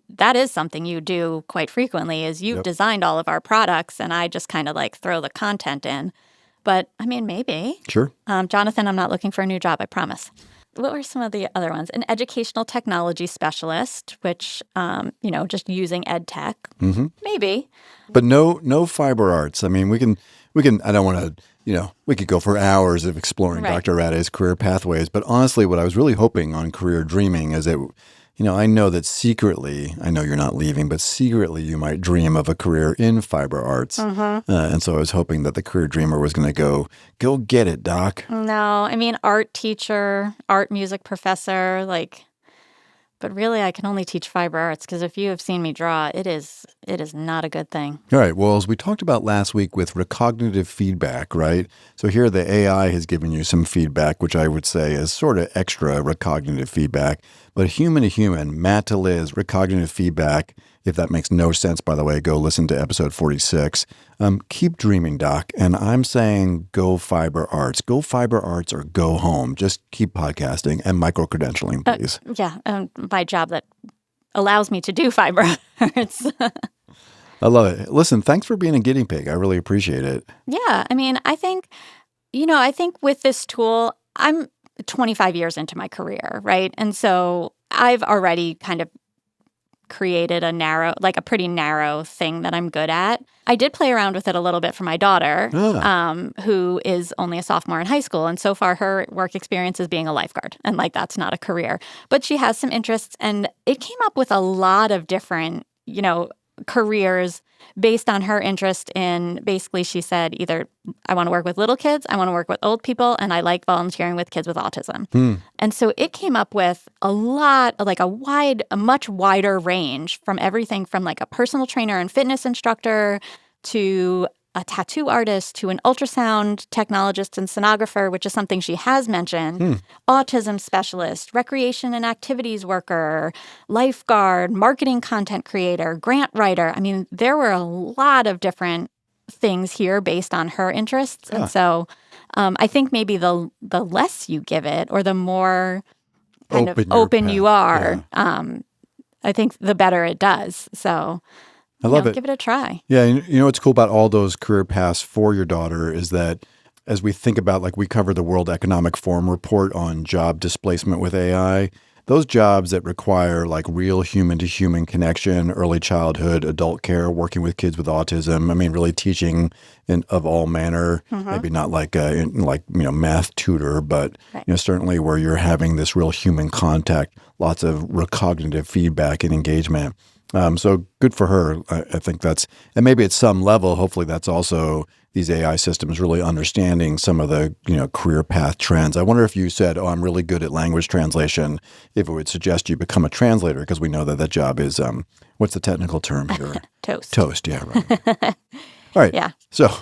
that is something you do quite frequently is you've designed all of our products and I just kind of like throw the content in. But I mean, maybe. Sure. Jonathan, I'm not looking for a new job, I promise. What were some of the other ones? An educational technology specialist, which, just using ed tech, maybe. But no fiber arts. I mean, we can. I don't want to. We could go for hours of exploring Dr. Rade's career pathways. But honestly, what I was really hoping on Career Dreaming is that, I know that secretly, I know you're not leaving, but secretly you might dream of a career in fiber arts. And so I was hoping that the Career Dreamer was going to go get it, Doc. No, I mean, art teacher, art music professor, but really I can only teach fiber arts because if you have seen me draw, it is not a good thing. All right. Well, as we talked about last week with recognitive feedback, right? So here the AI has given you some feedback, which I would say is sort of extra recognitive feedback. But human to human, Matt to Liz, recognitive feedback, if that makes no sense, by the way, go listen to episode 46. Keep dreaming, Doc. And I'm saying go fiber arts. Go fiber arts or go home. Just keep podcasting and micro-credentialing, please. My job that allows me to do fiber arts. I love it. Listen, thanks for being a guinea pig. I really appreciate it. Yeah. I mean, I think with this tool, I'm 25 years into my career, right? And so I've already kind of created a pretty narrow thing that I'm good at. I did play around with it a little bit for my daughter, who is only a sophomore in high school. And so far her work experience is being a lifeguard. And that's not a career. But she has some interests. And it came up with a lot of different, careers based on her interest in, basically she said either I want to work with little kids, I want to work with old people, and I like volunteering with kids with autism. And so it came up with a much wider range from everything from a personal trainer and fitness instructor to a tattoo artist to an ultrasound technologist and sonographer, which is something she has mentioned, autism specialist, recreation and activities worker, lifeguard, marketing content creator, grant writer. I mean, there were a lot of different things here based on her interests. And so I think maybe the less you give it or the more kind of open you are, I think the better it does. So I love it. Give it a try. Yeah. You know what's cool about all those career paths for your daughter is that as we think about, we cover the World Economic Forum report on job displacement with AI, those jobs that require real human-to-human connection, early childhood, adult care, working with kids with autism, I mean, really teaching of all manner, maybe not math tutor, but certainly where you're having this real human contact, lots of recognitive feedback and engagement. So good for her. I think and maybe at some level, hopefully that's also these AI systems really understanding some of the, career path trends. I wonder if you said, I'm really good at language translation, if it would suggest you become a translator, because we know that job is, what's the technical term here? Toast. Yeah, right. All right. Yeah. So,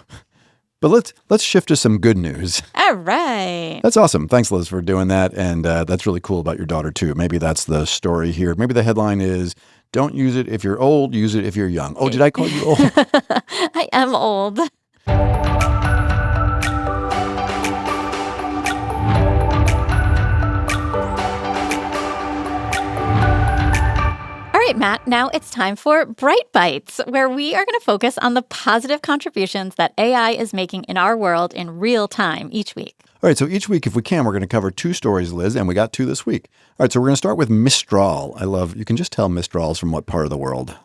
but let's shift to some good news. All right. That's awesome. Thanks, Liz, for doing that. And that's really cool about your daughter, too. Maybe that's the story here. Maybe the headline is, don't use it if you're old, use it if you're young. Oh, did I call you old? I am old. All right, Matt, now it's time for Bright Bites, where we are going to focus on the positive contributions that AI is making in our world in real time each week. All right, so each week, if we can, we're going to cover 2 stories, Liz, and we got 2 this week. All right, so we're going to start with Mistral. You can just tell Mistral's from what part of the world?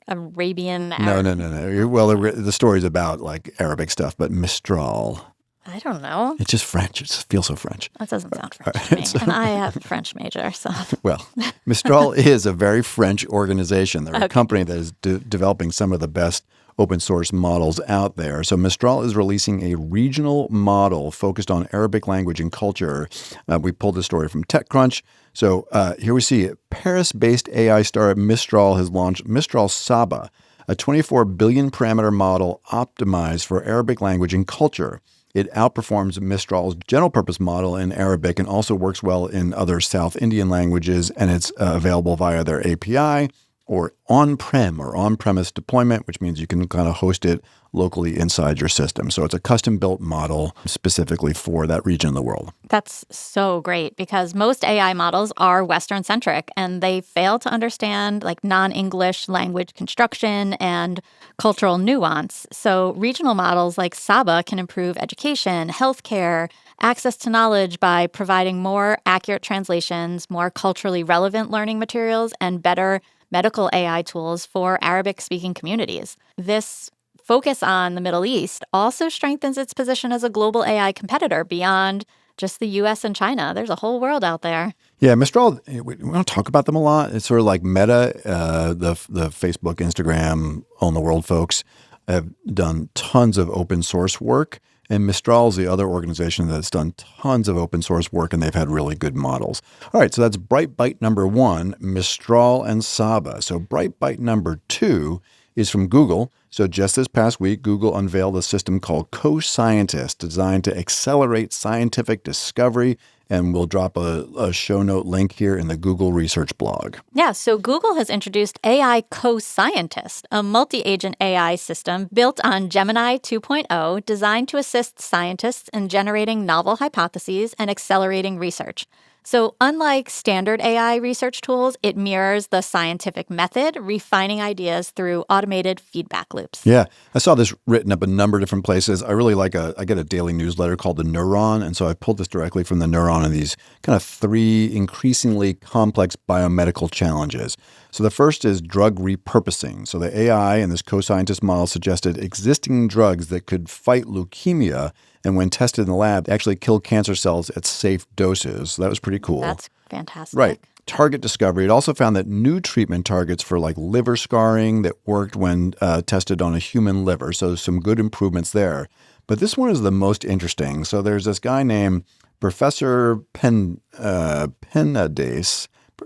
Arabian. No. Well, the story's about Arabic stuff, but Mistral. I don't know. It's just French. It just feels so French. That doesn't sound French to me. And I have a French major, so. Well, Mistral is a very French organization. They're a company that is developing some of the best open source models out there. So Mistral is releasing a regional model focused on Arabic language and culture. We pulled this story from TechCrunch. So here we see it. Paris-based AI startup Mistral has launched Mistral Saba, a 24 billion parameter model optimized for Arabic language and culture. It outperforms Mistral's general purpose model in Arabic and also works well in other South Indian languages, and it's available via their API or on-prem or on-premise deployment, which means you can kind of host it locally inside your system. So it's a custom-built model specifically for that region of the world. That's so great because most AI models are Western-centric and they fail to understand non-English language construction and cultural nuance. So regional models like Saba can improve education, healthcare, access to knowledge by providing more accurate translations, more culturally relevant learning materials, and better medical AI tools for Arabic-speaking communities. This focus on the Middle East also strengthens its position as a global AI competitor beyond just the U.S. and China. There's a whole world out there. Yeah, Mistral, we don't talk about them a lot. It's sort of like Meta, the Facebook, Instagram, own the world folks have done tons of open source work. And Mistral is the other organization that's done tons of open source work, and they've had really good models. All right, so that's Bright Byte number 1, Mistral and Saba. So Bright Byte number 2 is from Google. So just this past week, Google unveiled a system called Co-Scientist, designed to accelerate scientific discovery. And we'll drop a show note link here in the Google Research blog. Yeah, so Google has introduced AI Co-Scientist, a multi-agent AI system built on Gemini 2.0, designed to assist scientists in generating novel hypotheses and accelerating research. So unlike standard AI research tools, it mirrors the scientific method, refining ideas through automated feedback loops. Yeah, I saw this written up a number of different places. I really I get a daily newsletter called The Neuron, and so I pulled this directly from The Neuron and these kind of 3 increasingly complex biomedical challenges. So the first is drug repurposing. So the AI and this co-scientist model suggested existing drugs that could fight leukemia, and when tested in the lab, actually kill cancer cells at safe doses. So that was pretty cool. That's fantastic. Right. Target discovery. It also found that new treatment targets for like liver scarring that worked when tested on a human liver. So some good improvements there. But this one is the most interesting. So there's this guy named Professor Penades.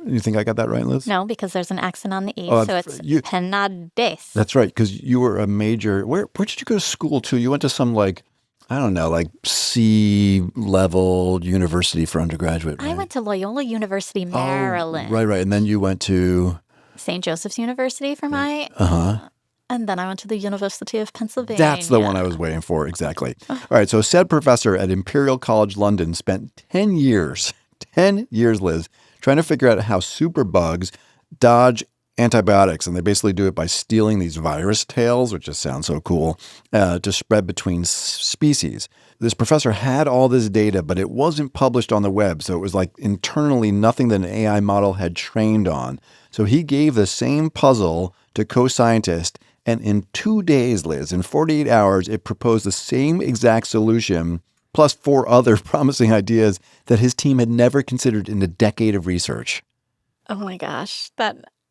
You think I got that right, Liz? No, because there's an accent on the E, so it's Penades. That's right, because you were a major. Where did you go to school to? You went to some I don't know, C-level university for undergraduate, right? I went to Loyola University, Maryland. Oh, right. And then you went to St. Joseph's University for my... And then I went to the University of Pennsylvania. That's the one I was waiting for, exactly. All right, so said professor at Imperial College London spent 10 years, Liz, trying to figure out how superbugs dodge antibiotics. And they basically do it by stealing these virus tails, which just sounds so cool, to spread between species. This professor had all this data, but it wasn't published on the web. So it was like internally nothing that an AI model had trained on. So he gave the same puzzle to co-scientist. And in 2 days, Liz, in 48 hours, it proposed the same exact solution, plus 4 other promising ideas that his team had never considered in a decade of research. Oh my gosh,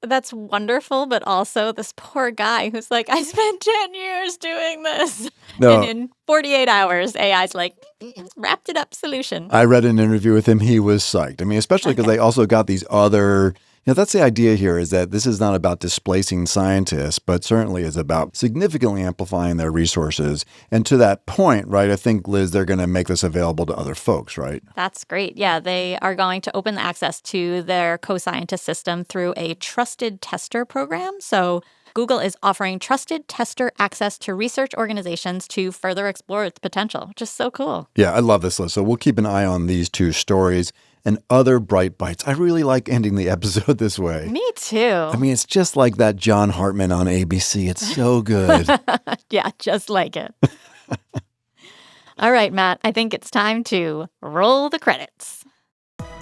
that's wonderful, but also this poor guy who's like, I spent 10 years doing this. No. And in 48 hours, AI's like, wrapped it up solution. I read an interview with him. He was psyched. I mean, especially because they also got these other... that's the idea here, is that this is not about displacing scientists, but certainly is about significantly amplifying their resources. And to that point, right, I think, Liz, they're going to make this available to other folks, right? That's great. Yeah, they are going to open access to their co-scientist system through a trusted tester program. So Google is offering trusted tester access to research organizations to further explore its potential, which is so cool. Yeah, I love this, Liz. So we'll keep an eye on these 2 stories and other bright bites. I really like ending the episode this way. Me too. I mean, it's just like that John Hartman on ABC. It's so good. Yeah, just like it. All right, Matt, I think it's time to roll the credits.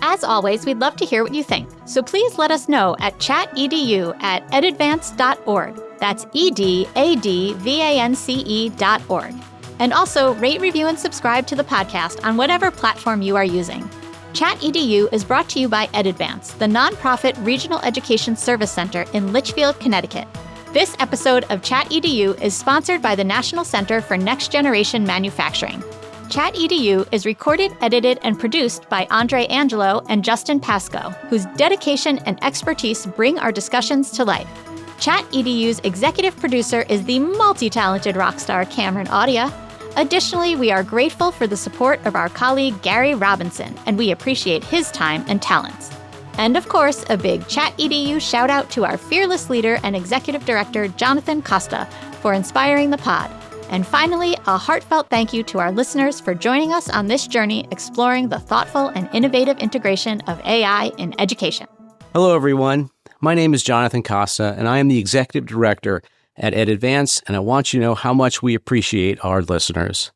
As always, we'd love to hear what you think. So please let us know at chatedU@edadvance.org. That's EDADVANCE.org. And also rate, review, and subscribe to the podcast on whatever platform you are using. ChatEDU is brought to you by EdAdvance, the nonprofit regional education service center in Litchfield, Connecticut. This episode of ChatEDU is sponsored by the National Center for Next Generation Manufacturing. ChatEDU is recorded, edited, and produced by Andre Angelo and Justin Pascoe, whose dedication and expertise bring our discussions to life. ChatEDU's executive producer is the multi-talented rock star Cameron Audia. Additionally, we are grateful for the support of our colleague Gary Robinson, and we appreciate his time and talents. And of course, a big ChatEDU shout out to our fearless leader and executive director, Jonathan Costa, for inspiring the pod. And finally, a heartfelt thank you to our listeners for joining us on this journey exploring the thoughtful and innovative integration of AI in education. Hello, everyone. My name is Jonathan Costa, and I am the executive director at EdAdvance, and I want you to know how much we appreciate our listeners.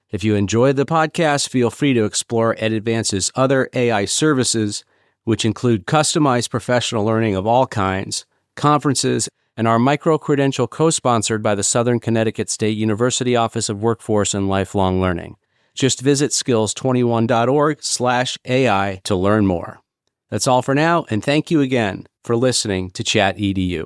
If you enjoyed the podcast, feel free to explore EdAdvance's other AI services, which include customized professional learning of all kinds, conferences, and our micro-credential co-sponsored by the Southern Connecticut State University Office of Workforce and Lifelong Learning. Just visit skills21.org/AI to learn more. That's all for now, and thank you again for listening to ChatEDU.